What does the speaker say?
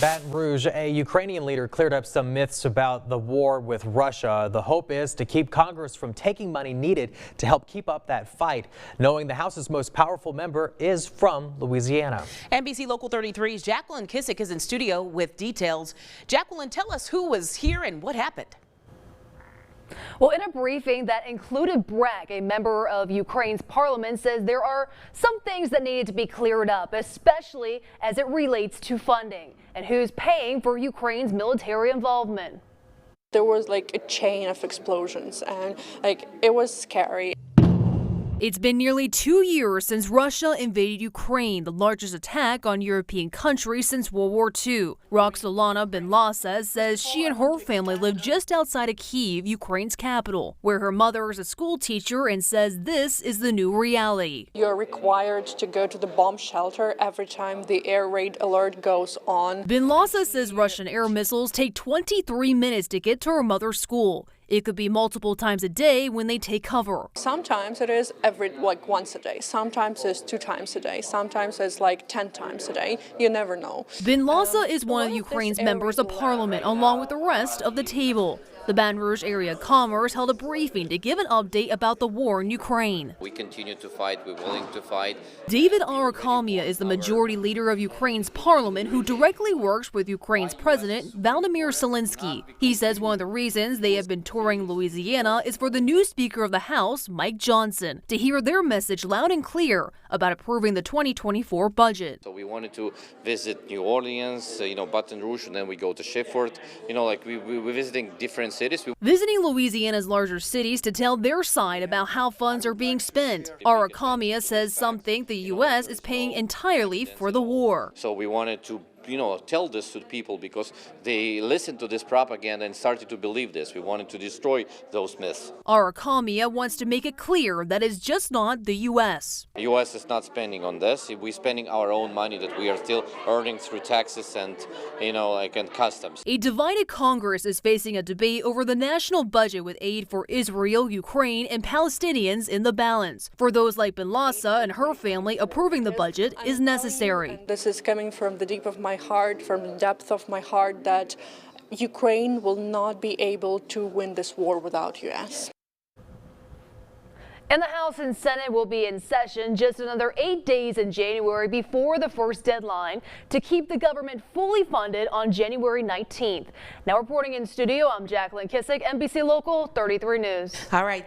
Baton Rouge, a Ukrainian leader cleared up some myths about the war with Russia. The hope is to keep Congress from taking money needed to help keep up that fight, knowing the House's most powerful member is from Louisiana. NBC Local 33's Jacqueline Kissick is in studio with details. Jacqueline, tell us who was here and what happened. Well, in a briefing that included Bragg, a member of Ukraine's parliament, says there are some things that needed to be cleared up, especially as it relates to funding and who's paying for Ukraine's military involvement. There was like a chain of explosions and it was scary. It's been nearly 2 years since Russia invaded Ukraine, the largest attack on European countries since World War II. Roxolana Binlasa says she and her family live just outside of Kyiv, Ukraine's capital, where her mother is a school teacher and says this is the new reality. You're required to go to the bomb shelter every time the air raid alert goes on. Binlasa says Russian air missiles take 23 minutes to get to her mother's school. It could be multiple times a day when they take cover. Sometimes it is once a day. Sometimes it's 2 times a day. Sometimes it's 10 times a day. You never know. Binlasa is one of Ukraine's members of parliament, along with the rest of the table. The Baton Rouge area Commerce held a briefing to give an update about the war in Ukraine. We continue to fight. We're willing to fight. David Arakamia is the majority leader of Ukraine's parliament who directly works with Ukraine's president, Volodymyr Zelensky. He says one of the reasons they have been touring Louisiana is for the new Speaker of the House, Mike Johnson, to hear their message loud and clear about approving the 2024 budget. So we wanted to visit New Orleans, Baton Rouge, and then we go to Shefford. We're visiting different cities. Visiting Louisiana's larger cities to tell their side about how funds are being spent. Arakamia says some think the U.S. is paying entirely for the war. So we wanted to tell this to the people because they listened to this propaganda and started to believe this. We wanted to destroy those myths. Arakamia wants to make it clear that it's just not the U.S. The U.S. is not spending on this. We're spending our own money that we are still earning through taxes and, and customs. A divided Congress is facing a debate over the national budget with aid for Israel, Ukraine, and Palestinians in the balance. For those like Binlasa and her family, approving the budget is necessary. This is coming from the deep of my heart, from the depth of my heart, that Ukraine will not be able to win this war without U.S. And the House and Senate will be in session just another 8 days in January before the first deadline to keep the government fully funded on January 19th. Now reporting in studio, I'm Jacqueline Kissick, NBC Local 33 News. All right.